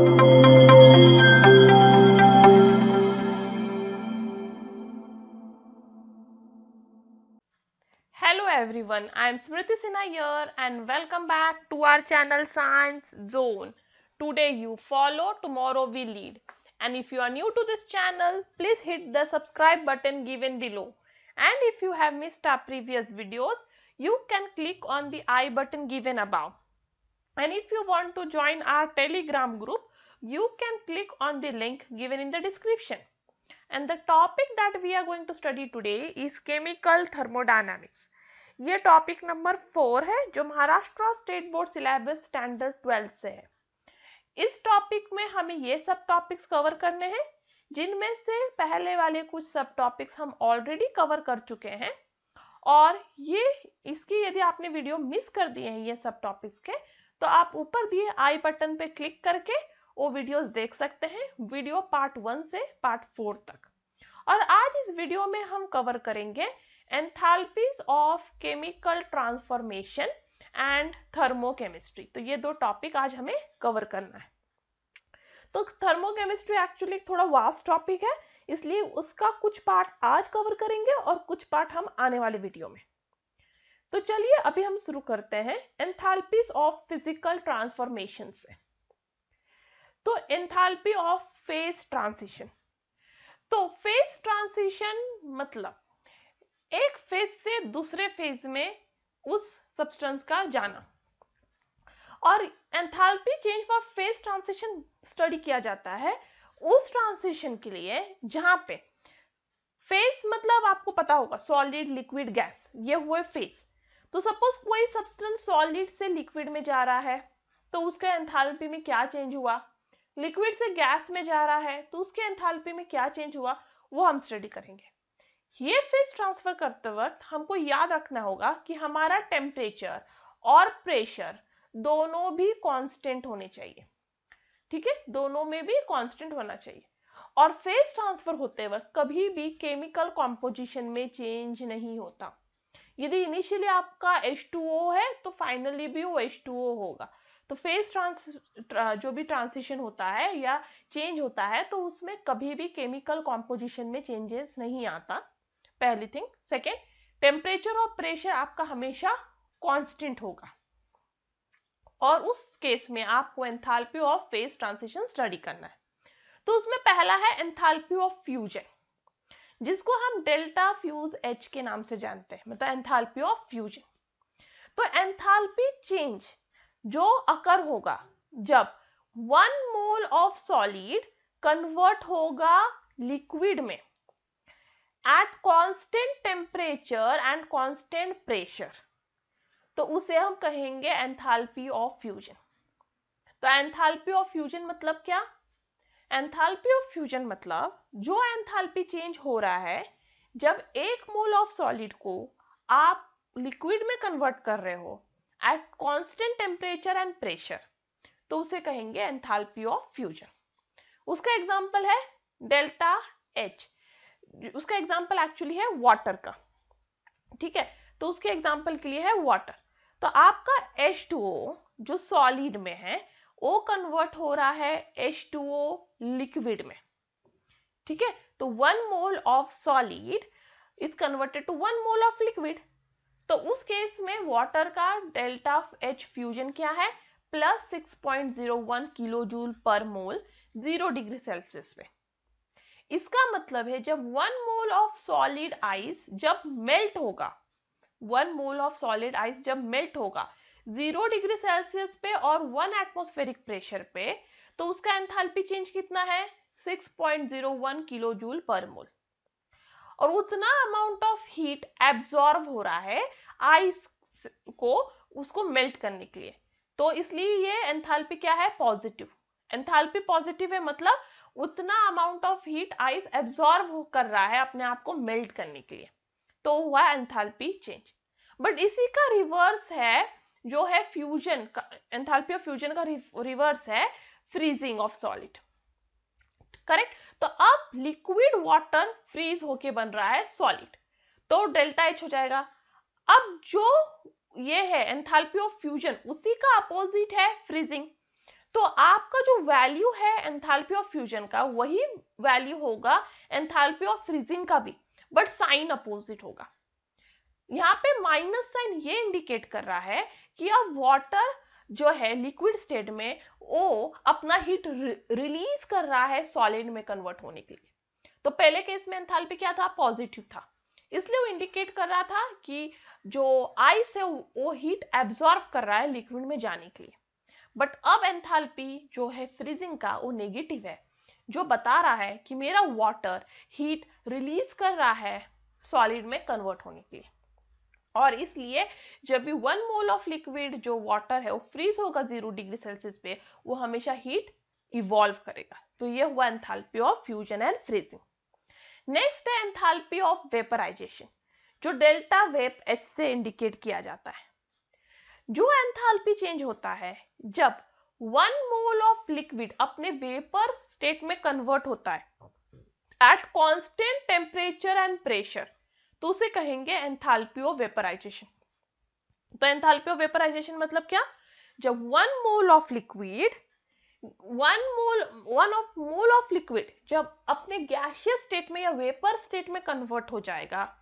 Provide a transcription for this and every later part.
Hello everyone, I am Smriti Sinha here and welcome back to our channel Science Zone. Today you follow, tomorrow we lead. And if you are new to this channel, please hit the subscribe button given below. And if you have missed our previous videos, you can click on the I button given above. And if you want to join our Telegram group, you can click on the link given in the description. And the topic that we are going to study today is chemical thermodynamics. ये topic number 4 है जो Maharashtra state board syllabus standard 12 से है। इस topic में हमें ये सब टॉपिक्स कवर करने हैं जिनमें से पहले वाले कुछ सब टॉपिक्स हम ऑलरेडी कवर कर चुके हैं और ये इसकी यदि आपने वीडियो मिस कर दिए हैं ये सब टॉपिक्स के तो आप ऊपर दिए आई बटन पे क्लिक करके वो वीडियोस देख सकते हैं, वीडियो पार्ट 1 से पार्ट 4 तक। और आज इस वीडियो में हम कवर करेंगे enthalpies of chemical transformation and thermochemistry. तो ये दो टॉपिक आज हमें कवर करना है। तो थर्मोकेमिस्ट्री एक्चुअली थोड़ा वास्ट टॉपिक है, इसलिए उसका कुछ पार्ट आज कवर करेंगे और कुछ पार्ट हम आने वाले वीडियो में। तो चलिए अभी हम शुरू करते हैं एंथैल्पीज ऑफ फिजिकल ट्रांसफॉर्मेशन से। तो एंथैल्पी ऑफ फेज ट्रांजिशन। तो फेज ट्रांजिशन मतलब एक फेज से दूसरे फेज में उस सब्सटेंस का जाना। और enthalpy change for phase transition study किया जाता है उस ट्रांजिशन के लिए जहां पे फेज मतलब आपको पता होगा सॉलिड, लिक्विड, गैस, ये हुए फेज। तो सपोज कोई सब्सटेंस सॉलिड से लिक्विड में जा रहा है तो उसका एंथैल्पी में क्या चेंज हुआ, लिक्विड से गैस में जा रहा है तो उसके एंथैल्पी में क्या चेंज हुआ, वो हम स्टडी करेंगे। ये फेज ट्रांसफर करते वक्त हमको याद रखना होगा कि हमारा टेम्परेचर और प्रेशर दोनों भी कांस्टेंट होने चाहिए। ठीक है, दोनों में भी कांस्टेंट होना चाहिए। और फेज ट्रांसफर होते वक्त कभी भी केमिकल कॉम्पोजिशन में चेंज नहीं होता। यदि इनिशियली आपका H2O है तो फाइनली भी वो H2O होगा। तो फेज जो भी ट्रांजिशन होता है या चेंज होता है तो उसमें कभी भी केमिकल कॉम्पोजिशन में चेंजेस नहीं आता, पहली थिंग। सेकेंड, टेम्परेचर और प्रेशर आपका हमेशा कांस्टेंट होगा और उस केस में आपको enthalpy of phase transition study करना है। तो उसमें पहला है एंथैल्पी ऑफ फ्यूजन, जिसको हम डेल्टा फ्यूज H के नाम से जानते हैं, मतलब एंथैल्पी ऑफ फ्यूजन। तो एंथैल्पी चेंज जो अकर होगा जब 1 मोल ऑफ सॉलिड कन्वर्ट होगा लिक्विड में at constant temperature and constant pressure, तो उसे हम कहेंगे एंथैल्पी ऑफ फ्यूजन। तो एंथैल्पी ऑफ फ्यूजन मतलब क्या? एंथैल्पी ऑफ फ्यूजन मतलब जो एंथैल्पी चेंज हो रहा है जब 1 मोल ऑफ सॉलिड को आप लिक्विड में कन्वर्ट कर रहे हो at constant temperature and pressure, तो उसे कहेंगे एंथैल्पी ऑफ फ्यूजन। उसका एग्जांपल है डेल्टा H। उसका एग्जांपल एक्चुअली है वाटर का। ठीक है, तो उसके एग्जांपल के लिए है वाटर। तो आपका H2O जो सॉलिड में है वो कन्वर्ट हो रहा है H2O लिक्विड में। ठीक है, तो 1 mole of solid is converted to 1 mole of liquid. तो उस केस में वाटर का डेल्टा H फ्यूजन क्या है? प्लस 6.01 किलो जूल पर मोल 0 डिग्री सेल्सियस पे। इसका मतलब है जब 1 मोल ऑफ सॉलिड आइस जब मेल्ट होगा, 1 मोल ऑफ सॉलिड आइस जब मेल्ट होगा 0 डिग्री सेल्सियस पे और 1 एटमॉस्फेरिक प्रेशर पे, तो उसका एंथैल्पी चेंज कितना है? 6.01 किलो जूल पर मोल। और उतना अमाउंट ऑफ हीट एब्जॉर्ब हो रहा है आइस को उसको मेल्ट करने के लिए, तो इसलिए ये एंथैल्पी क्या है? पॉजिटिव। एंथैल्पी पॉजिटिव है मतलब उतना amount of heat ice absorb कर रहा है अपने आप को मेल्ट करने के लिए, तो हुआ एंथैल्पी चेंज। बट इसी का रिवर्स है जो है फ्यूजन का, एंथैल्पी ऑफ फ्यूजन का रिवर्स है फ्रीजिंग ऑफ सॉलिड। करेक्ट। तो अब लिक्विड वाटर फ्रीज होके बन रहा है सॉलिड, तो डेल्टा H हो जाएगा। अब जो ये है एंथैल्पी ऑफ फ्यूजन, उसी का अपोजिट है फ्रीजिंग। तो आपका जो वैल्यू है एंथैल्पी ऑफ फ्यूजन का वही वैल्यू होगा एंथैल्पी ऑफ फ्रीजिंग का भी, बट साइन अपोजिट होगा। यहाँ पे माइनस साइन ये इंडिकेट कर रहा है कि अब वाटर जो है लिक्विड स्टेट में वो अपना हीट रिलीज कर रहा है सॉलिड में कन्वर्ट होने के लिए। तो पहले केस में एंथैल्पी क्या था, पॉजिटिव था, इसलिए वो इंडिकेट कर रहा था कि जो आइस है वो हीट एब्जॉर्ब कर रहा है लिक्विड में जाने के लिए। बट अब एंथैल्पी जो है फ्रीजिंग का वो नेगेटिव है, जो बता रहा है कि मेरा वाटर हीट रिलीज कर रहा है सॉलिड में कन्वर्ट होने के लिए। और इसलिए जब भी 1 मोल ऑफ लिक्विड जो वाटर है वो फ्रीज होगा 0 डिग्री सेल्सियस पे, वो हमेशा हीट इवॉल्व करेगा। तो ये हुआ enthalpy of fusion and freezing. Next है एंथैल्पी ऑफ वेपराइजेशन, जो डेल्टा वेप एच से इंडिकेट किया जाता है। जो एंथैल्पी चेंज होता है जब 1 मोल ऑफ लिक्विड अपने वेपर स्टेट में कन्वर्ट होता है at constant temperature and pressure, तो उसे कहेंगे एंथैल्पी ऑफ वेपराइजेशन। तो एंथैल्पी ऑफ वेपराइजेशन मतलब क्या, जब 1 mole of liquid 1 mole of liquid जब अपने गैसियस स्टेट में या वेपर स्टेट में कन्वर्ट हो जाएगा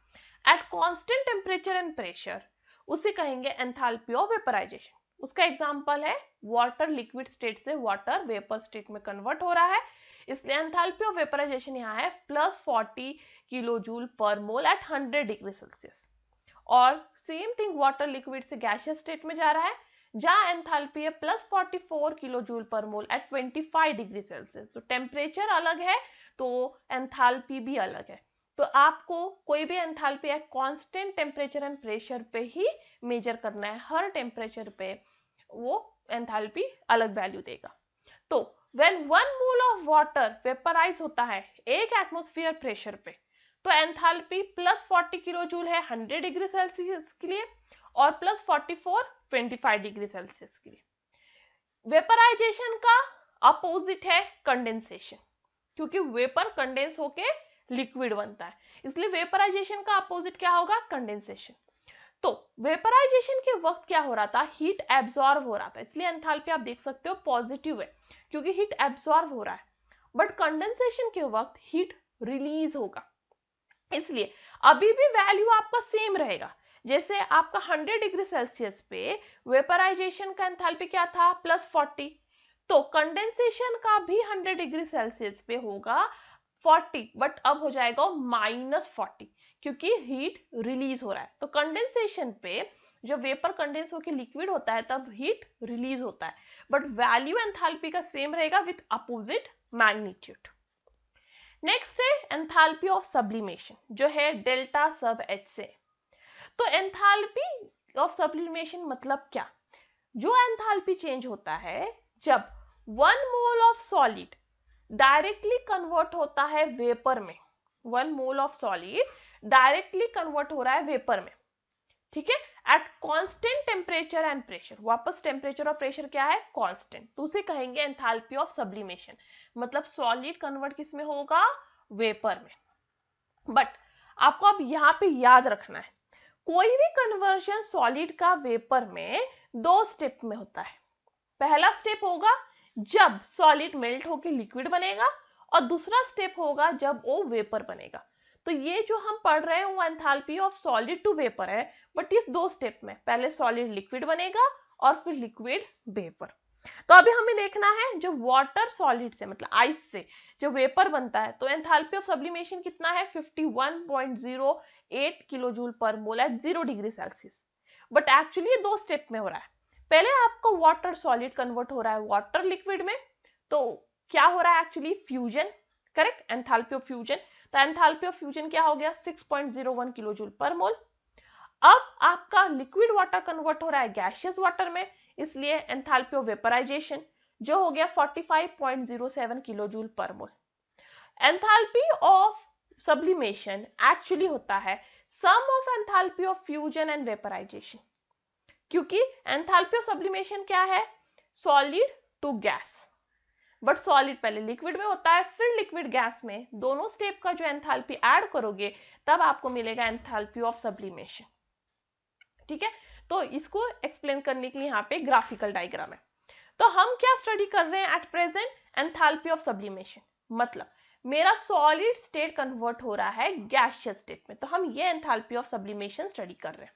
at constant temperature and pressure, उसे कहेंगे एंथैल्पी ऑफ वेपराइजेशन। उसका एग्जांपल है वाटर लिक्विड स्टेट से वाटर वेपर स्टेट में कन्वर्ट हो रहा है, इसलिए एंथैल्पी ऑफ वेपराइजेशन यहाँ है +40 kilo joule per mole eight 100 degree Celsius. और सेम थिंग वाटर लिक्विड से गैसियस स्टेट में जा रहा है, जहां एंथैल्पी है +44 kilo joule per mole eight 25 degree Celsius. तो टेम्परेचर अलग है तो एंथैल्पी भी अलग है। तो आपको कोई भी एंथैल्पी है कांस्टेंट टेम्परेचर एंड प्रेशर पे ही मेजर करना है, हर टेम्परेचर पे वो एंथैल्पी अलग वैल्यू देगा। तो when 1 mole of water vaporise होता है 1 एटमॉस्फेयर प्रेशर पे, तो एंथैल्पी +40 किलो जूल है 100 डिग्री सेल्सियस के लिए और +44 25 डिग्री सेल्सियस के लिए। वेपराइजेशन का अपोजिट है कंडेंसेशन, क्योंकि वेपर कंडेंस होके लिक्विड बनता है, इसलिए वेपराइजेशन का अपोजिट क्या होगा, कंडेंसेशन। तो वेपराइजेशन के वक्त क्या हो रहा था, हीट एब्जॉर्ब हो रहा था, इसलिए एंथैल्पी आप देख सकते हो पॉजिटिव है क्योंकि हीट एब्जॉर्ब हो रहा है। बट कंडेंसेशन के वक्त हीट रिलीज होगा, इसलिए अभी भी वैल्यू आपका सेम रहेगा। जैसे आपका 100 डिग्री सेल्सियस पे वेपराइजेशन का एंथैल्पी क्या था, +40, तो कंडेंसेशन का भी 100 डिग्री सेल्सियस पे होगा 40, बट अब हो जाएगा -40 क्योंकि हीट रिलीज हो रहा है। तो कंडेंसेशन पे जब वेपर कंडेंस होकर लिक्विड होता है तब हीट रिलीज होता है, बट वैल्यू एंथैल्पी का सेम रहेगा विथ अपोजिट मैग्नीट्यूड। नेक्स्ट है एंथैल्पी ऑफ सब्लिमेशन, जो है डेल्टा सब एच से। तो एंथैल्पी ऑफ सब्लिमेशन मतलब क्या, जो एंथैल्पी चेंज होता है जब 1 mole of solid directly convert होता है वेपर में। 1 mole of solid directly convert हो रहा है वेपर में, ठीक है, at constant temperature and pressure. वापस टेम्परेचर और प्रेशर क्या है, कांस्टेंट, तो उसे कहेंगे एंथैल्पी ऑफ सब्लिमेशन। मतलब सॉलिड कन्वर्ट किस में होगा, वेपर में। बट आपको अब यहाँ पे याद रखना है, कोई भी कन्वर्जन सॉलिड का वेपर में 2 स्टेप में होता है। पहला स्टेप होगा जब सॉलिड मेल्ट होकर लिक्विड बनेगा और दूसरा स्टेप होगा जब वो वेपर बनेगा। तो ये जो हम पढ़ रहे हैं वो enthalpy of solid to vapour है, बट इस 2 स्टेप में पहले सॉलिड लिक्विड बनेगा और फिर लिक्विड वेपर। तो अभी हमें देखना है जब वाटर सॉलिड से मतलब आइस से जब वेपर बनता है तो एंथैल्पी ऑफ सब्लिमेशन कितना है, 51.08 kilo joule per mole at 0 degree Celsius. But actually ये 2 स्टेप में हो रहा है। पहले आपका वाटर सॉलिड कन्वर्ट हो रहा है वाटर लिक्विड में, तो क्या हो रहा है actually, fusion, correct, enthalpy of fusion. तो एंथैल्पी ऑफ फ्यूजन क्या हो गया, 6.01 किलो जूल पर मोल। अब आपका लिक्विड वाटर कन्वर्ट हो रहा है गैसियस वाटर में, इसलिए एंथैल्पी ऑफ वेपराइजेशन जो हो गया 45.07 kilo joule per mole. Enthalpy of sublimation actually होता है sum of enthalpy of fusion and vaporization, क्योंकि एंथैल्पी ऑफ सब्लिमेशन क्या है, solid to gas, but solid पहले लिक्विड में होता है फिर लिक्विड गैस में, दोनों स्टेप का जो एंथैल्पी ऐड करोगे तब आपको मिलेगा एंथैल्पी ऑफ सब्लिमेशन, ठीक है। तो इसको एक्सप्लेन करने के लिए यहाँ पे ग्राफिकल डायग्राम है। तो हम क्या स्टडी कर रहे हैं at present? Enthalpy of sublimation, मतलब मेरा सॉलिड स्टेट कन्वर्ट हो रहा है गैसियस स्टेट में, तो हम ये एंथैल्पी ऑफ सब्लिमेशन स्टडी कर रहे हैं।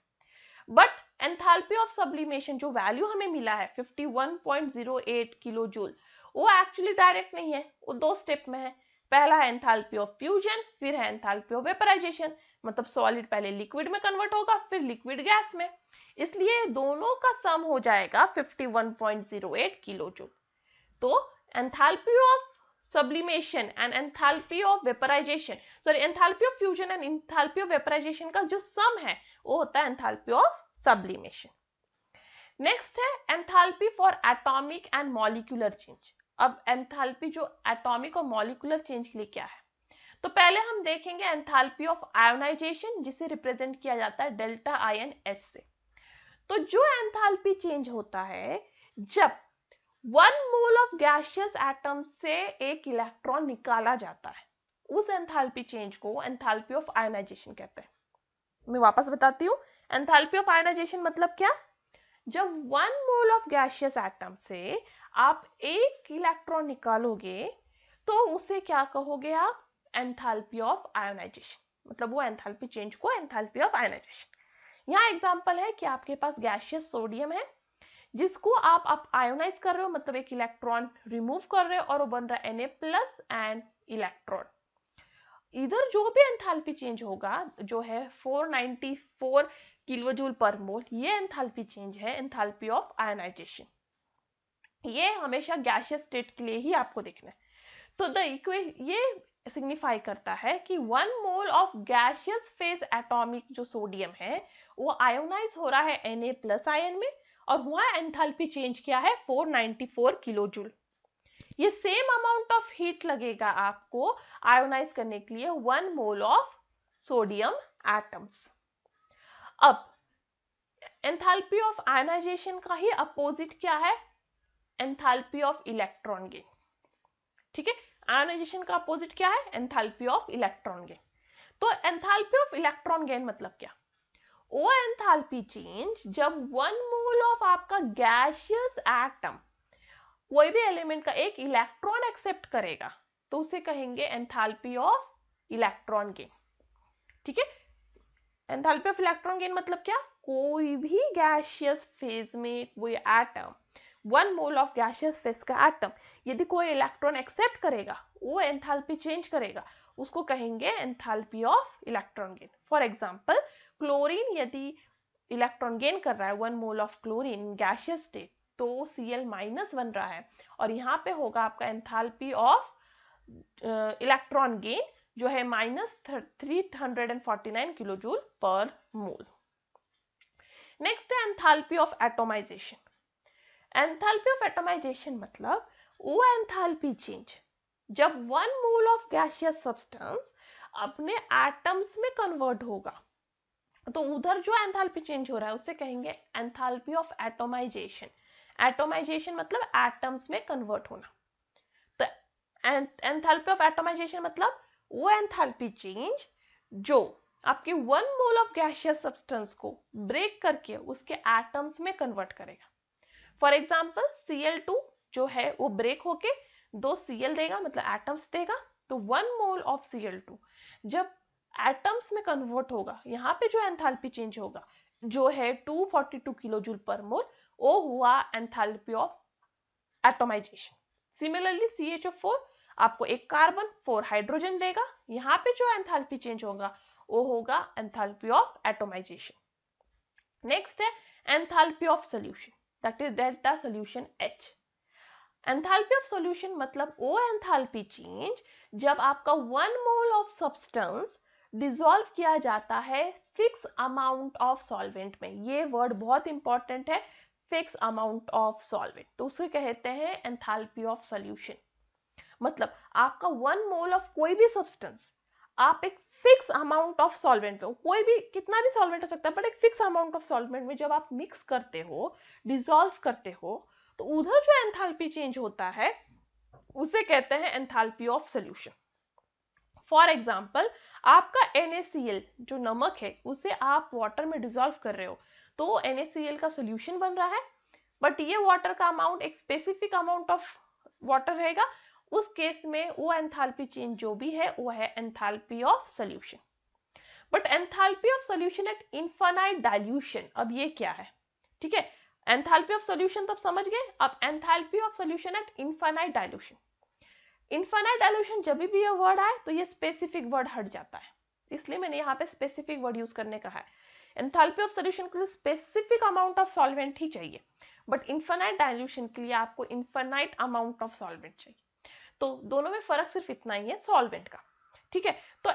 बट एंथैल्पी ऑफ सब्लिमेशन जो वैल्यू हमें मिला है 51.08 किलो जूल, वो एक्चुअली डायरेक्ट नहीं है, वो दो स्टेप में है। पहला है एंथैल्पी ऑफ फ्यूजन, फिर है एंथैल्पी ऑफ वेपराइजेशन, मतलब सॉलिड पहले लिक्विड में कन्वर्ट होगा फिर लिक्विड गैस में, इसलिए दोनों का सम हो जाएगा 51.08 किलो जूल। तो enthalpy of sublimation and enthalpy of vaporization, sorry, enthalpy of fusion and enthalpy of vaporization का जो sum है वो होता है enthalpy of sublimation। नेक्स्ट है enthalpy for atomic and molecular change। अब enthalpy जो atomic और molecular change के लिए क्या है, तो पहले हम देखेंगे enthalpy of ionization, जिसे रिप्रेजेंट किया जाता है डेल्टा आयन एस से। तो जो एंथैल्पी चेंज होता है जब 1 मोल ऑफ गैसियस एटम से एक इलेक्ट्रॉन निकाला जाता है, उस एंथैल्पी चेंज को एंथैल्पी ऑफ आयोनाइजेशन कहते हैं। मैं वापस बताती हूँ, एंथैल्पी ऑफ आयोनाइजेशन मतलब क्या? जब 1 मोल ऑफ गैसियस एटम से आप एक इलेक्ट्रॉन निकालोगे तो उसे क्या कहोगे आप? एंथैल्पी ऑफ आयोनाइजेशन, मतलब वो एंथैल्पी चेंज को एंथैल्पी ऑफ आयोनाइजेशन। यहाँ एग्जांपल है कि आपके पास गैसियस सोडियम है जिसको आप आयोनाइज कर रहे हो, मतलब एक इलेक्ट्रॉन रिमूव कर रहे हो और वो बन रहा है Na+ एंड इलेक्ट्रॉन। इधर जो भी एंथैल्पी चेंज होगा जो है 494 किलोजूल पर मोल, ये एंथैल्पी चेंज है एंथैल्पी ऑफ आयोनाइजेशन। ये हमेशा गैसियस स्टेट के लिए ही आपको देखना है। तो ये सिग्निफाई करता है कि 1 mole of gaseous phase atomic जो सोडियम है वो आयोनाइज हो रहा है Na+ आयन में, और हुआ एंथैल्पी चेंज क्या है 494 किलो जूल। ये सेम अमाउंट ऑफ हीट लगेगा आपको आयोनाइज करने के लिए 1 मोल ऑफ सोडियम एटम्स। अब एंथैल्पी ऑफ आयोनाइजेशन का ही अपोजिट क्या है? Enthalpy of electron gain. ठीक है, आयोनाइजेशन का अपोजिट क्या है? Enthalpy of electron gain. तो एंथैल्पी ऑफ इलेक्ट्रॉन गेन मतलब क्या? वो एंथैल्पी चेंज जब 1 मोल ऑफ आपका गैसियस एटम कोई भी एलिमेंट का एक इलेक्ट्रॉन एक्सेप्ट करेगा तो उसे कहेंगे एंथैल्पी ऑफ इलेक्ट्रॉन गेन। ठीक है, एंथैल्पी ऑफ इलेक्ट्रॉन गेन मतलब क्या? कोई भी गैसियस फेज में कोई atom 1 mole of gaseous phase का एटम यदि कोई इलेक्ट्रॉन एक्सेप्ट करेगा वो एंथैल्पी चेंज करेगा, उसको कहेंगे enthalpy of electron gain. For example chlorine यदि इलेक्ट्रॉन गेन कर रहा है 1 mole of chlorine gaseous state तो Cl- बन रहा है, और यहाँ पे होगा आपका एंथैल्पी ऑफ इलेक्ट्रॉन गेन जो है -349 किलोजूल पर मोल। नेक्स्ट है enthalpy of atomization. Enthalpy of atomization मतलब वो एंथैल्पी चेंज जब 1 मोल ऑफ गैसियस सब्सटेंस अपने एटम्स में कन्वर्ट होगा, तो उधर जो एंथैल्पी चेंज हो रहा है उसे कहेंगे एंथैल्पी ऑफ एटोमाइजेशन। एटोमाइजेशन मतलब एटम्स में कन्वर्ट होना। तो एंथैल्पी ऑफ एटोमाइजेशन मतलब वो एंथैल्पी चेंज जो आपके 1 मोल ऑफ गैसियस सब्सटेंस को ब्रेक करके उसके एटम्स में कन्वर्ट करेगा। फॉर एग्जांपल Cl2 जो है वो ब्रेक होके 2 Cl देगा, मतलब एटम्स देगा। तो 1 मोल ऑफ Cl2 जब एटम्स में कन्वर्ट होगा, यहाँ पे जो एंथैल्पी चेंज होगा जो है 242 किलोजूल पर मोल, वो हुआ enthalpy of atomization. Similarly CH4 आपको एक कार्बन 4 हाइड्रोजन देगा, यहाँ पे जो एंथैल्पी चेंज होगा वो होगा एंथैल्पी ऑफ एटोमाइजेशन। नेक्स्ट है enthalpy of solution, that is delta solution H। Enthalpy of solution मतलब वो एंथैल्पी चेंज जब आपका 1 मोल ऑफ सब्सटेंस डिसॉल्व किया जाता है फिक्स अमाउंट ऑफ सॉल्वेंट में। ये वर्ड बहुत इंपॉर्टेंट है, फिक्स अमाउंट ऑफ सॉल्वेंट, तो उसे कहते हैं एंथैल्पी ऑफ सॉल्यूशन। मतलब आपका 1 मोल ऑफ कोई भी सब्सटेंस आप एक फिक्स अमाउंट ऑफ सॉल्वेंट में, कोई भी कितना भी सॉल्वेंट हो सकता है, बट एक फिक्स अमाउंट ऑफ सॉल्वेंट में जब आप मिक्स करते हो, डिसॉल्व करते हो, तो उधर जो एंथैल्पी चेंज होता है उसे कहते हैं enthalpy of solution. For example आपका NaCl जो नमक है उसे आप वाटर में डिसॉल्व कर रहे हो, तो NaCl का सॉल्यूशन बन रहा है, बट ये वाटर का अमाउंट एक स्पेसिफिक अमाउंट ऑफ वाटर रहेगा, उस केस में वो एंथैल्पी चेंज जो भी है वो है enthalpy of solution. But enthalpy of solution at infinite dilution, अब ये क्या है? ठीक है, एंथैल्पी ऑफ सॉल्यूशन तो आप समझ गए, अब enthalpy of solution at infinite dilution. Infinite dilution जब भी ये वर्ड आए तो ये स्पेसिफिक वर्ड हट जाता है, इसलिए मैंने यहाँ पे स्पेसिफिक वर्ड यूज करने का है। एंथैल्पी ऑफ सॉल्यूशन के लिए स्पेसिफिक अमाउंट ऑफ सॉल्वेंट ही चाहिए, बट इनफाइनाइट डाइल्यूशन के लिए आपको इनफाइनाइट अमाउंट ऑफ सॉल्वेंट चाहिए। तो दोनों में फर्क सिर्फ इतना ही है सॉल्वेंट का। ठीक है, तो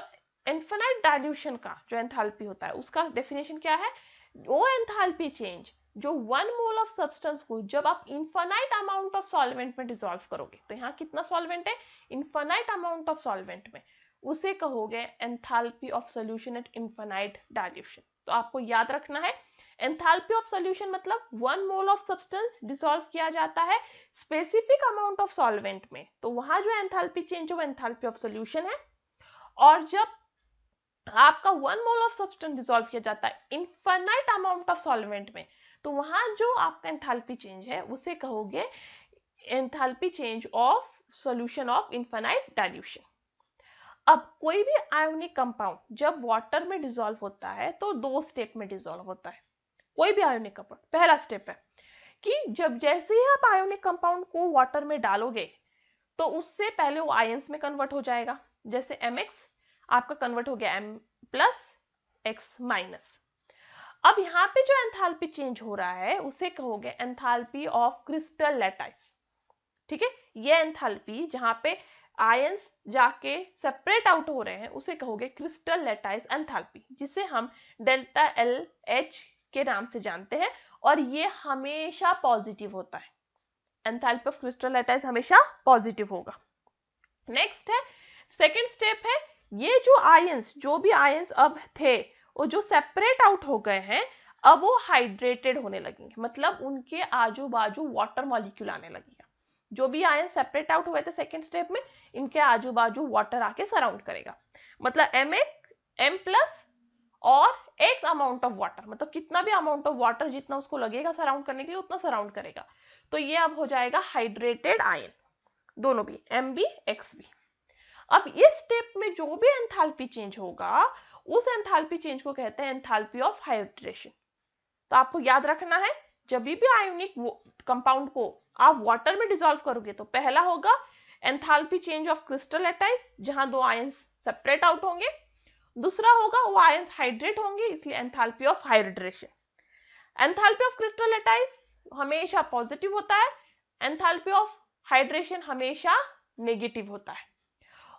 इनफाइनाइट डाइल्यूशन का जो एंथैल्पी होता है उसका डेफिनेशन क्या है? वो एंथैल्पी चेंज जो 1 मोल ऑफ सब्सटेंस को जब आप इनफाइनाइट अमाउंट ऑफ सॉल्वेंट में डिसॉल्व करोगे, तो यहाँ कितना सॉल्वेंट है? इनफाइनाइट अमाउंट ऑफ सॉल्वेंट में, उसे कहोगे enthalpy of solution at infinite dilution. तो आपको याद रखना है एंथैल्पी ऑफ सॉल्यूशन मतलब 1 मोल ऑफ सब्सटेंस डिसॉल्व किया जाता है स्पेसिफिक अमाउंट ऑफ सॉल्वेंट में, तो वहां जो एंथैल्पी चेंज है वो एंथैल्पी ऑफ सॉल्यूशन है। और जब आपका 1 मोल ऑफ सब्सटेंस डिसॉल्व किया जाता है इनफाइनाइट अमाउंट ऑफ सॉल्वेंट में, तो वहां जो आपका एंथैल्पी चेंज है उसे कहोगे enthalpy change of solution of infinite dilution. अब कोई भी आयोनिक कंपाउंड जब वाटर में डिसॉल्व होता है तो 2 स्टेप में डिसॉल्व होता है। कोई भी आयोनिक कंपाउंड, पहला स्टेप है कि जब जैसे ही आप आयोनिक कंपाउंड को वाटर में डालोगे तो उससे पहले वो आयंस में कन्वर्ट हो जाएगा, जैसे MX आपका कन्वर्ट हो गया M+X-। अब यहाँ पे जो एंथैल्पी चेंज हो रहा है उसे कहोगे एंथैल्पी ऑफ क्रिस्टल लैटिस। ठीक है, ये एंथैल्पी जहां पे आयंस जाके सेपरेट आउट हो रहे हैं उसे कहोगे क्रिस्टल लैटिस एंथैल्पी, जिसे हम डेल्टा LH के नाम से जानते हैं, और ये हमेशा पॉजिटिव होता है। एंथैल्पी ऑफ क्रिस्टल लैटिस हमेशा पॉजिटिव होगा। नेक्स्ट है सेकंड स्टेप है, ये जो आयंस जो भी आयंस अब थे वो जो सेपरेट आउट हो गए हैं अब वो हाइड्रेटेड होने लगेंगे, मतलब उनके आजू बाजू वाटर मॉलिक्यूल आने लगेगा। जो भी आयन सेपरेट आउट हुए थे सेकंड स्टेप में, इनके आजू बाजू वाटर आके सराउंड करेगा, मतलब M+ और X अमाउंट ऑफ वाटर, मतलब कितना भी अमाउंट ऑफ वाटर जितना उसको लगेगा सराउंड करने के लिए उतना सराउंड करेगा, तो ये अब हो जाएगा हाइड्रेटेड आयन, दोनों भी MB XB। अब इस स्टेप में जो भी एंथैल्पी चेंज होगा उस एंथैल्पी चेंज को कहते हैं एंथैल्पी ऑफ हाइड्रेशन। तो आपको याद रखना है जब भी आयोनिक कंपाउंड को आप वाटर में डिसॉल्व करोगे तो पहला होगा enthalpy change of crystal lattice जहां 2 आयंस सेपरेट आउट होंगे, दूसरा होगा वो आयंस हाइड्रेट होंगे इसलिए enthalpy of hydration. Enthalpy of crystal lattice हमेशा पॉजिटिव होता है, एंथैल्पी ऑफ हाइड्रेशन हमेशा नेगेटिव होता है,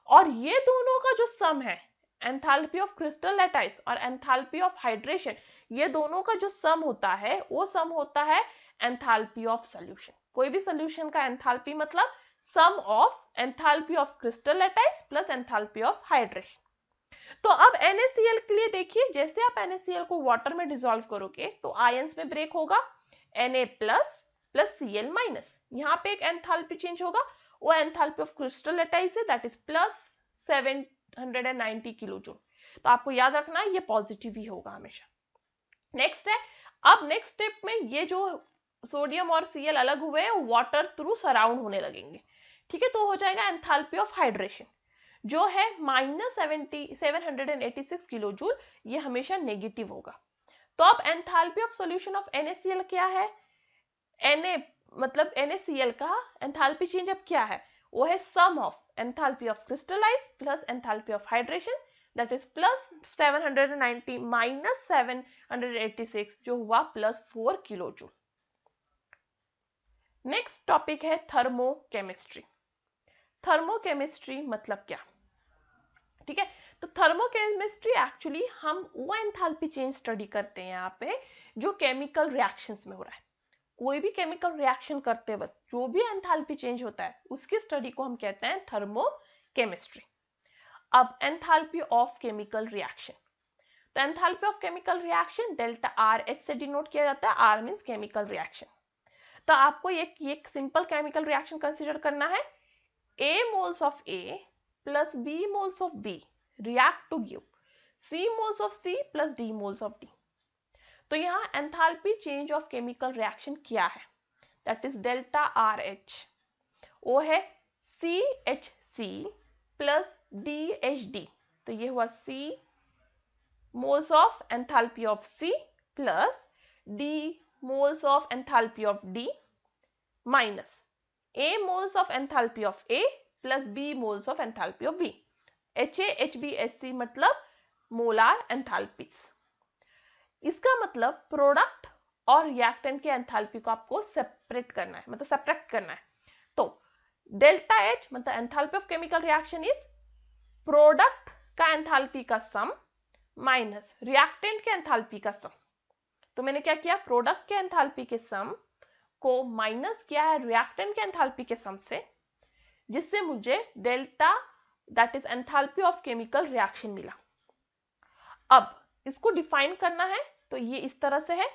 और ये दोनों का जो सम है एंथैल्पी ऑफ क्रिस्टल लैटिस और एंथैल्पी ऑफ हाइड्रेशन, ये दोनों का जो सम होता है वो सम होता है एंथैल्पी ऑफ सॉल्यूशन। कोई भी सॉल्यूशन का एंथैल्पी मतलब sum of enthalpy of crystal lattice plus enthalpy of hydration. तो अब NaCl के लिए देखिए, जैसे आप NaCl को वाटर में डिसॉल्व करोगे तो आयंस में ब्रेक होगा Na+ प्लस Cl-। यहाँ पे एक एंथैल्पी चेंज होगा, वो एंथैल्पी ऑफ क्रिस्टल लैटिस है दैट इज +790 किलोजूल। तो आपको याद रखना है ये पॉजिटिव ही होगा हमेशा। नेक्स्ट है, अब नेक्स्ट स्टेप में ये जो सोडियम और Cl अलग हुए हैं वाटर थ्रू सराउंड होने लगेंगे। ठीक है, तो हो जाएगा एंथैल्पी ऑफ हाइड्रेशन जो है -786 किलोजूल, ये हमेशा नेगेटिव होगा। तो अब enthalpy of solution of NaCl क्या है? मतलब NaCl का एंथैल्पी चेंज अब क्या है? वो है sum of enthalpy of crystallize plus enthalpy of hydration that is +790 -786 जो हुआ +4 किलोजूल। नेक्स्ट टॉपिक है थर्मोकेमिस्ट्री। थर्मोकेमिस्ट्री मतलब क्या? ठीक है, तो थर्मोकेमिस्ट्री एक्चुअली हम वो एंथैल्पी चेंज स्टडी करते हैं यहाँ पे जो केमिकल रिएक्शंस में हो रहा है। कोई भी केमिकल रिएक्शन करते वक्त जो भी एंथैल्पी चेंज होता है उसकी स्टडी को हम कहते हैं थर्मोकेमिस्ट्री। अब एंथैल्पी ऑफ केमिकल रिएक्शन, तो enthalpy of chemical reaction delta RH से डिनोट किया जाता है, R मींस केमिकल रिएक्शन। तो आपको एक सिंपल केमिकल रिएक्शन कंसीडर करना है, A moles of A plus B moles of B react to give C moles of C plus D moles of D। तो यहाँ enthalpy change of chemical reaction क्या है? That is delta RH। O है CHC plus DHD, तो ये हुआ C moles of enthalpy of C plus D moles of enthalpy of D minus A moles of enthalpy of A plus B moles of enthalpy of B। HA HB HC मतलब molar enthalpies. इसका मतलब product और reactant के enthalpy को आपको separate करना है, मतलब सब्ट्रैक्ट करना है। तो डेल्टा H मतलब enthalpy of chemical reaction is product का एंथैल्पी का सम माइनस रिएक्टेंट के एंथैल्पी का सम। तो मैंने क्या किया, प्रोडक्ट के एंथैल्पी के सम को माइनस किया है रिएक्टेंट के एंथैल्पी के सम से, जिससे मुझे delta that is enthalpy of chemical reaction मिला। अब इसको डिफाइन करना है तो ये इस तरह से है,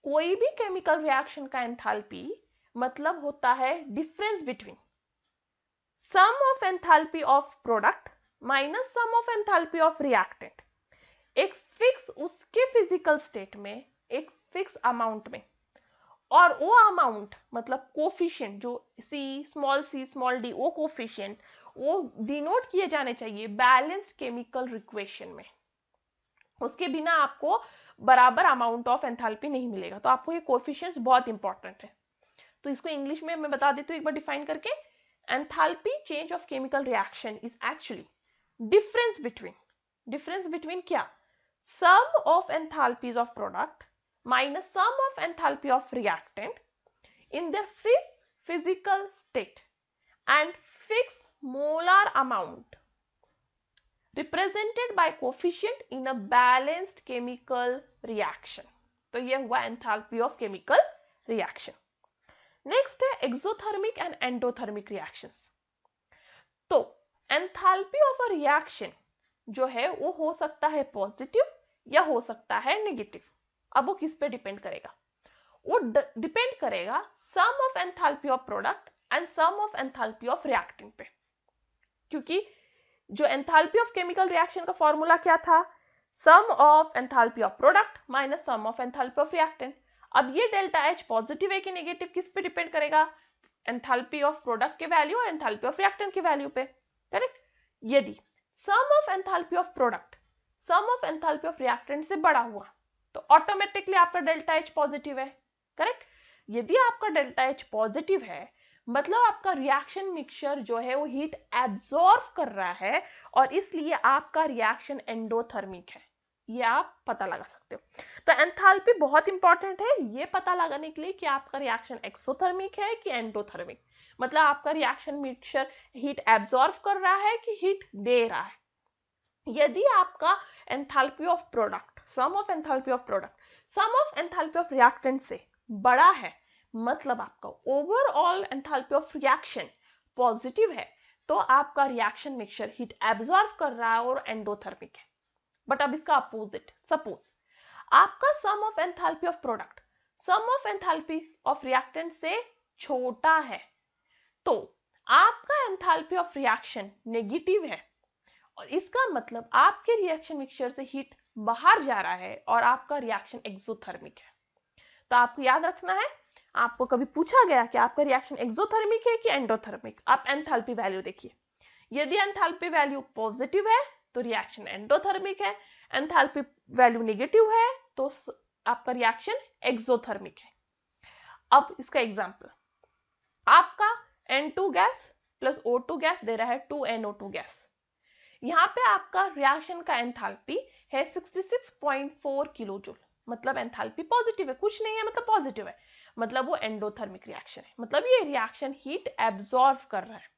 कोई भी केमिकल रिएक्शन का एंथैल्पी मतलब होता है difference between sum of enthalpy of product minus sum of enthalpy of reactant. एक फिक्स उसके फिजिकल स्टेट में एक फिक्स अमाउंट में, और वो अमाउंट मतलब कोफिशिएंट जो c स्मॉल d वो कोफिशिएंट वो डिनोट किए जाने चाहिए बैलेंस्ड केमिकल इक्वेशन में। उसके बिना आपको बराबर अमाउंट ऑफ एंथैल्पी नहीं मिलेगा। तो आपको ये कोफिशिएंट्स बहुत इंपॉर्टेंट है। तो इसको इंग्लिश में मैं बता देती हूँ एक बार डिफाइन करके। Enthalpy change of chemical reaction is actually difference between क्या, sum of enthalpies of product minus sum of enthalpy of reactant in their physical state and fixed molar amount represented by coefficient in a balanced chemical reaction। तो ये हुआ enthalpy of chemical reaction। Next है exothermic and endothermic reactions। तो enthalpy of a reaction जो है वो हो सकता है पॉजिटिव या हो सकता है नेगेटिव। अब वो किस पे डिपेंड करेगा, वो डिपेंड करेगा sum of enthalpy of product and sum of enthalpy of reactant पे। क्योंकि जो एंथैल्पी ऑफ केमिकल रिएक्शन का फॉर्मूला क्या था, sum of enthalpy of product minus sum of enthalpy of reactant. अब ये डेल्टा H पॉजिटिव है कि नेगेटिव किस पे डिपेंड करेगा, एंथैल्पी ऑफ प्रोडक्ट के वैल्यू और एंथैल्पी ऑफ रिएक्टेंट के वैल्यू पे, करेक्ट। यदि sum of enthalpy of product sum of enthalpy of reactant से बड़ा हुआ तो ऑटोमेटिकली आपका डेल्टा H पॉजिटिव है, करेक्ट। यदि आपका डेल्टा H पॉजिटिव है मतलब आपका रिएक्शन मिक्सचर जो है वो हीट एब्जॉर्ब कर रहा है और इसलिए आपका रिएक्शन एंडोथर्मिक है। ये आप पता लगा सकते हो। तो एंथैल्पी बहुत इंपॉर्टेंट है ये पता लगाने के लिए कि आपका रिएक्शन एक्सोथर्मिक है कि एंडोथर्मिक, मतलब आपका रिएक्शन मिक्सचर हीट एब्जॉर्ब कर रहा है कि हीट दे रहा है। यदि आपका enthalpy of product sum of enthalpy of product sum of enthalpy of reactant से बड़ा है मतलब आपका overall enthalpy of reaction positive है, तो आपका रिएक्शन मिक्सचर हीट एब्जॉर्ब कर रहा है और एंडोथर्मिक है। बट अब इसका अपोजिट, सपोज आपका sum of enthalpy of product sum of enthalpy of reactant से छोटा है तो आपका एंथैल्पी ऑफ रिएक्शन नेगेटिव है और इसका मतलब आपके रिएक्शन मिक्सचर से हीट बाहर जा रहा है और आपका रिएक्शन एक्सोथर्मिक है। तो आपको याद रखना है, आपको कभी पूछा गया कि आपका रिएक्शन एक्सोथर्मिक है कि एंडोथर्मिक, आप एंथैल्पी वैल्यू देखिए। यदि एंथैल्पी वैल्यू पॉजिटिव है तो रिएक्शन एंडोथर्मिक है, एंथैल्पी वैल्यू नेगेटिव है तो आपका रिएक्शन एक्सोथर्मिक है। अब इसका एग्जांपल, आपका N2 gas plus O2 gas दे रहा है 2NO2 गैस। यहाँ पे आपका रिएक्शन का एंथैल्पी है 66.4 किलो जूल, मतलब एंथैल्पी पॉजिटिव है, कुछ नहीं है मतलब पॉजिटिव है, मतलब वो एंडोथर्मिक रिएक्शन है, मतलब ये रिएक्शन हीट एब्जॉर्ब कर रहा है।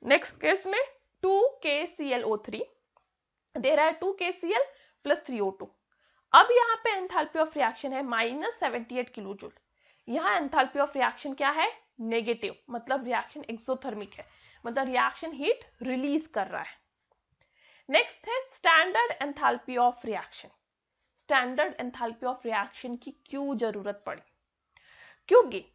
नेक्स्ट केस में 2KClO3 दे रहा है 2KCl प्लस 3O2। अब यहाँ पे एंथैल्पी ऑफ रिएक्शन है -78 किलो जूल। यहाँ एंथैल्पी ऑफ रिएक्शन क्या है, नेगेटिव, मतलब रिएक्शन एक्सोथर्मिक है, मतलब रिएक्शन हीट रिलीज कर रहा है। नेक्स्ट है standard enthalpy of reaction. Standard enthalpy of reaction की क्यों जरूरत पड़ी, क्योंकि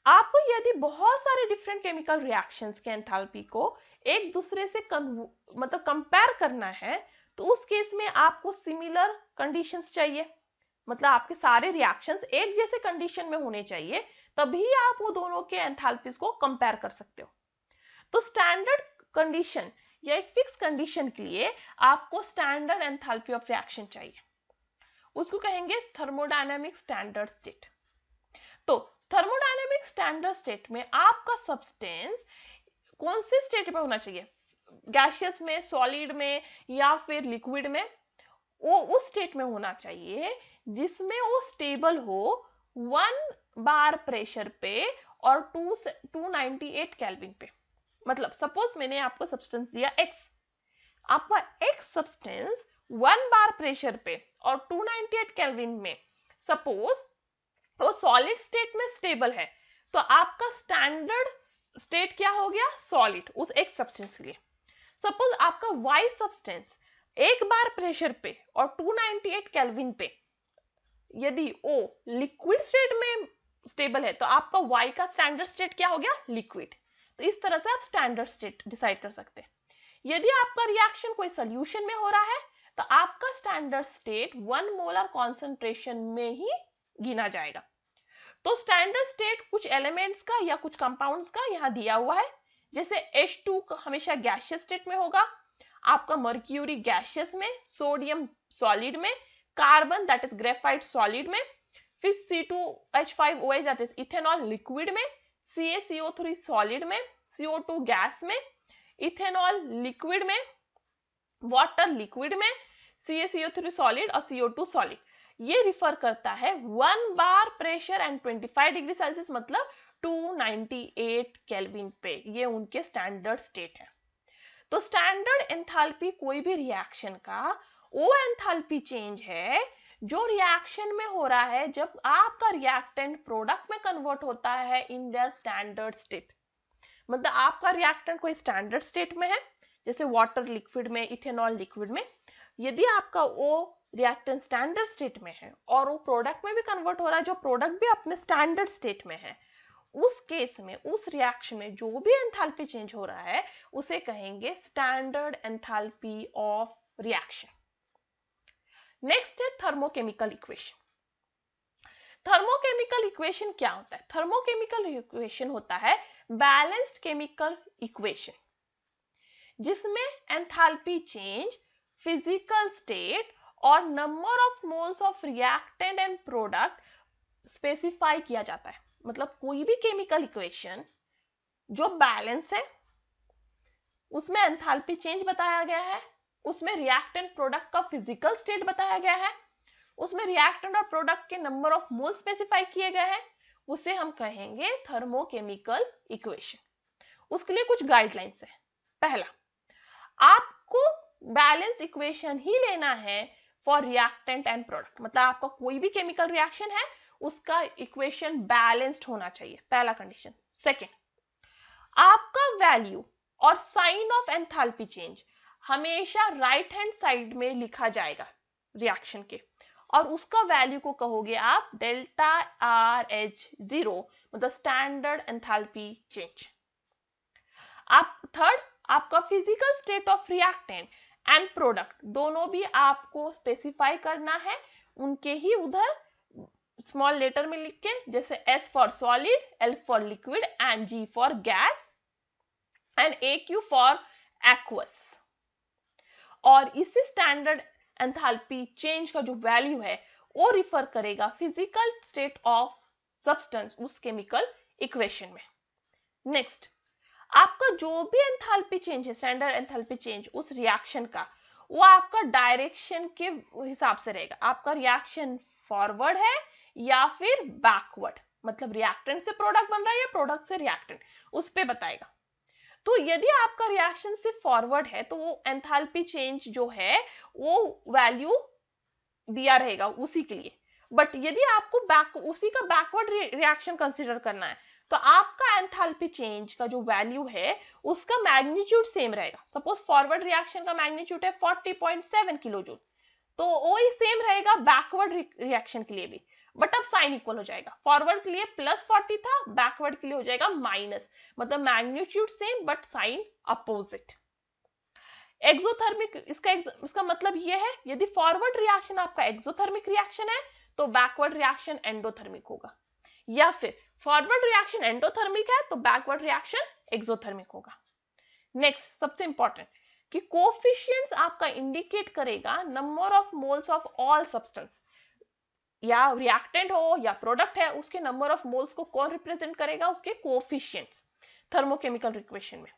आपको यदि बहुत सारे डिफरेंट केमिकल रिएक्शंस के एंथैल्पी को एक दूसरे से मतलब कंपेयर करना है तो उस केस में आपको सिमिलर कंडीशंस चाहिए, मतलब आपके सारे रिएक्शंस एक जैसे कंडीशन में होने चाहिए तभी आप वो दोनों के एंथैल्पीज को कंपेयर कर सकते हो। तो स्टैंडर्ड कंडीशन या एक फिक्स कंडीशन के लिए आपको स्टैंडर्ड एंथैल्पी ऑफ रिएक्शन चाहिए, उसको कहेंगे थर्मोडायनामिक स्टैंडर्ड स्टेट। तो थर्मोडायनामिक स्टैंडर्ड स्टेट में आपका सब्सटेंस कौन से स्टेट में होना चाहिए, गैसियस में, सॉलिड में या फिर लिक्विड में, वो उस स्टेट में होना चाहिए जिसमें वो स्टेबल हो 1 बार प्रेशर पे और 298 केल्विन पे। मतलब सपोज मैंने आपको सब्सटेंस दिया X, आपका X सब्सटेंस 1 बार प्रेशर पे और 298 केल्विन में सपोज वो सॉलिड स्टेट में स्टेबल है, तो आपका स्टैंडर्ड स्टेट क्या हो गया, सॉलिड, उस एक सब्सटेंस के लिए। सपोज आपका Y सब्सटेंस 1 बार प्रेशर पे और 298 केल्विन पे यदि वो लिक्विड स्टेट में स्टेबल है, तो आपका Y का स्टैंडर्ड स्टेट क्या हो गया, लिक्विड। तो इस तरह से आप स्टैंडर्ड स्टेट डिसाइड कर सकते हैं। यदि आपका रिएक्शन कोई सोल्यूशन में हो रहा है, तो आपका स्टैंडर्ड स्टेट 1 मोलर कॉन्सेंट्रेशन में ही गिना जाएगा। तो स्टैंडर्ड स्टेट कुछ एलिमेंट्स का या कुछ कंपाउंड्स का यहाँ दिया हुआ है, जैसे H2 हमेशा गैसियस स्टेट में होगा, आपका मर्क्यूरी गैसियस में, सोडियम सॉलिड में, carbon that is graphite solid में, फिर C2H5OH that is ethanol liquid में, CaCO3 सॉलिड में, CO2 गैस में, इथेनॉल लिक्विड में, वाटर लिक्विड में, CaCO3 सॉलिड और CO2 सॉलिड। ये रिफर करता है 1 बार प्रेशर एंड 25 डिग्री सेल्सियस मतलब 298 केल्विन पे, ये उनके स्टैंडर्ड स्टेट है। तो स्टैंडर्ड एंथैल्पी कोई भी रिएक्शन का वो एंथैल्पी चेंज है जो रिएक्शन में हो रहा है जब आपका रिएक्टेंट प्रोडक्ट में कन्वर्ट होता है इन देयर स्टैंडर्ड स्टेट। मतलब आपका रिएक्टेंट कोई स्टैंडर्ड स्टेट में है, जैसे वाटर लिक्विड में, इथेनॉल लिक्विड में, यदि आपका वो रिएक्टेंट स्टैंडर्ड स्टेट में है और वो प्रोडक्ट में भी कन्वर्ट हो रहा है जो प्रोडक्ट भी अपने स्टैंडर्ड स्टेट में है, उस केस में, उस रिएक्शन में जो भी एंथैल्पी चेंज हो रहा है उसे कहेंगे standard enthalpy of reaction. Next है थर्मोकेमिकल इक्वेशन। थर्मोकेमिकल इक्वेशन क्या होता है? थर्मोकेमिकल इक्वेशन होता है बैलेंस्ड केमिकल इक्वेशन जिसमें एंथैल्पी चेंज, फिजिकल स्टेट और number of moles of reactant and product specify किया जाता है। मतलब कोई भी केमिकल इक्वेशन जो बैलेंस है, उसमें एंथैल्पी चेंज बताया गया है, उसमें रिएक्टेंट प्रोडक्ट का फिजिकल स्टेट बताया गया है, उसमें रिएक्टेंट और प्रोडक्ट के नंबर ऑफ मोल स्पेसिफाई किए गए हैं, उसे हम कहेंगे थर्मोकेमिकल इक्वेशन। उसके लिए कुछ गाइडलाइंस है। पहला, आपको बैलेंस इक्वेशन ही लेना है फॉर रिएक्टेंट एंड प्रोडक्ट। मतलब आपका कोई भी केमिकल रिएक्शन है उसका इक्वेशन बैलेंस्ड होना चाहिए, पहला कंडीशन। सेकेंड, आपका वैल्यू और साइन ऑफ एंथैल्पी चेंज हमेशा राइट हैंड साइड में लिखा जाएगा रिएक्शन के, और उसका वैल्यू को कहोगे आप डेल्टा RH0, मतलब स्टैंडर्ड एंथैल्पी चेंज। आप थर्ड, आपका physical state of reactant and product दोनों भी आपको स्पेसिफाई करना है, उनके ही उधर स्मॉल लेटर में लिख के, जैसे S for solid, L for liquid and G for gas and AQ for aqueous. और इसी स्टैंडर्ड एंथैल्पी चेंज का जो वैल्यू है वो रिफर करेगा फिजिकल स्टेट ऑफ सब्सटेंस उस केमिकल इक्वेशन में। नेक्स्ट, आपका जो भी एंथैल्पी चेंज है, स्टैंडर्ड एंथैल्पी चेंज उस रिएक्शन का, वो आपका डायरेक्शन के हिसाब से रहेगा। आपका रिएक्शन फॉरवर्ड है या फिर बैकवर्ड, मतलब रिएक्टेंट से प्रोडक्ट बन रहा है या प्रोडक्ट से रिएक्टेंट, उस पे बताएगा। तो यदि आपका रिएक्शन सिर्फ फॉरवर्ड है तो वो एंथैल्पी चेंज जो है वो वैल्यू दिया रहेगा उसी के लिए। बट यदि आपको उसी का बैकवर्ड रिएक्शन कंसीडर करना है तो आपका एंथैल्पी चेंज का जो वैल्यू है उसका मैग्नीट्यूड सेम रहेगा। सपोज फॉरवर्ड रिएक्शन का मैग्नीट्यूड है 40.7 किलो जूल, तो वो ही सेम रहेगा बैकवर्ड रिएक्शन के लिए भी, बट अब साइन इक्वल हो जाएगा। फॉरवर्ड के लिए +40 था, बैकवर्ड के लिए हो जाएगा माइनस, मतलब magnitude same but sign opposite. Exothermic, इसका मतलब ये है यदि फॉरवर्ड रिएक्शन आपका एक्सोथर्मिक रिएक्शन है तो बैकवर्ड रिएक्शन एंडोथर्मिक होगा, या फिर फॉरवर्ड रिएक्शन एंडोथर्मिक है तो बैकवर्ड रिएक्शन एक्सोथर्मिक होगा। नेक्स्ट सबसे इंपॉर्टेंट कि कोफिशिएंट्स आपका इंडिकेट करेगा number of moles of all substance, या रिएक्टेंट हो या प्रोडक्ट है उसके नंबर ऑफ मोल्स को कौन रिप्रेजेंट करेगा, उसके कोफिशिएंट्स थर्मोकेमिकल इक्वेशन में,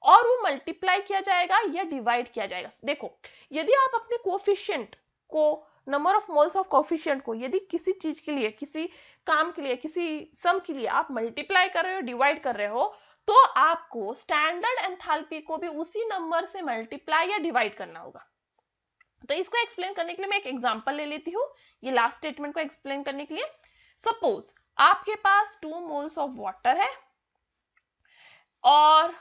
और वो मल्टीप्लाई किया जाएगा या डिवाइड किया जाएगा। देखो यदि आप अपने कोफिशिएंट को, number of moles of coefficient को यदि किसी चीज के लिए, किसी काम के लिए, किसी सम के लिए आप मल्टीप्लाई कर रहे हो, डिवाइड कर रहे हो, तो आपको स्टैंडर्ड एंथैल्पी को भी उसी नंबर से मल्टीप्लाई या डिवाइड करना होगा। तो इसको एक्सप्लेन करने के लिए मैं एक एग्जांपल ले लेती हूँ, ये लास्ट स्टेटमेंट को एक्सप्लेन करने के लिए। सपोज आपके पास 2 मोल्स ऑफ वाटर है, और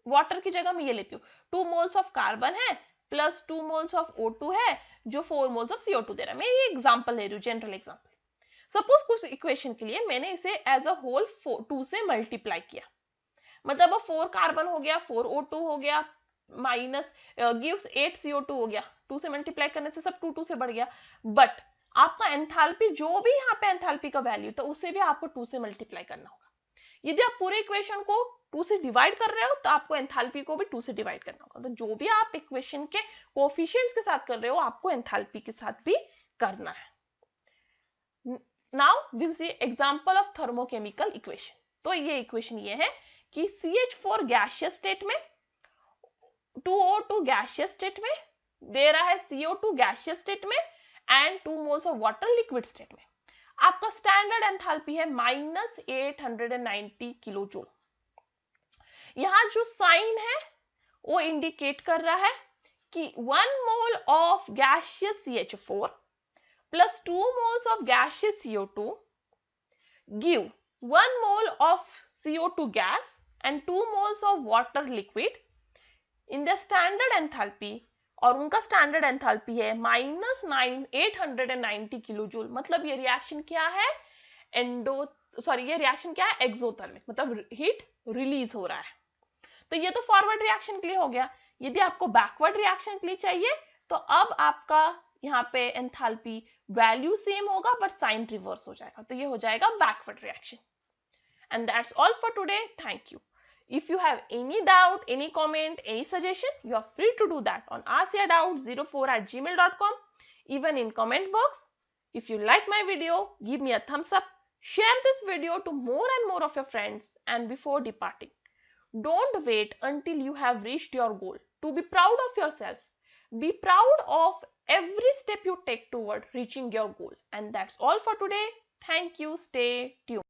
वाटर की जगह मैं ये लेती हूँ 2 मोल्स ऑफ कार्बन है प्लस 2 मोल्स ऑफ O2 है जो 4 मोल्स ऑफ CO2 दे रहा है। मैं ये एग्जांपल ले रही हूँ, जनरल एग्जांपल। सपोज कुछ इक्वेशन के लिए मैंने इसे एज अ होल 2 से मल्टीप्लाई किया, मतलब अब 4 कार्बन हो गया, 4 O2 हो गया, माइनस गिव्स 8 CO2 हो गया। 2 से मल्टीप्लाई करने से सब 2 से बढ़ गया, बट आपका एंथैल्पी जो भी यहाँ पे एंथैल्पी का वैल्यू तो उसे भी आपको 2 से मल्टीप्लाई करना होगा। यदि आप पूरे इक्वेशन को 2 से डिवाइड कर रहे हो तो आपको एंथैल्पी को भी 2 से डिवाइड करना होगा। तो जो भी आप इक्वेशन के कोफिशिएंट्स के साथ कर रहे हो आपको एंथैल्पी के साथ भी करना है। Now this is example of thermochemical equation. तो ये इक्वेशन ये है कि CH4 गैसियस स्टेट में, 2O2 गैसियस स्टेट में, दे रहा है CO2 गैसियस स्टेट में, and 2 moles of water liquid state में। आपका स्टैंडर्ड एंथैल्पी है -890 किलो जूल। यहां जो साइन है वो इंडिकेट कर रहा है कि 1 mole of gaseous CH4 plus 2 moles of gaseous CO2 give 1 mole of CO2 gas and 2 moles of water liquid in the standard enthalpy, और उनका स्टैंडर्ड एंथैल्पी है -890 किलो जूल। मतलब ये रिएक्शन क्या है, ये रिएक्शन क्या है, एक्सोथर्मिक, मतलब हीट रिलीज हो रहा है। तो ये तो फॉरवर्ड रिएक्शन के लिए हो गया। यदि आपको बैकवर्ड रिएक्शन के लिए चाहिए तो अब आपका यहाँ पे एंथैल्पी वैल्यू सेम होगा बट साइन रिवर्स हो जाएगा, तो ये हो जाएगा backward reaction. And that's all for today, thank you. If you have any doubt, any comment, any suggestion, you are free to do that on askyourdoubt04@gmail.com, even in comment box. If you like my video, give me a thumbs up, share this video to more and more of your friends, and before departing, don't wait until you have reached your goal to be proud of yourself. Be proud of every step you take toward reaching your goal. And that's all for today. Thank you. Stay tuned.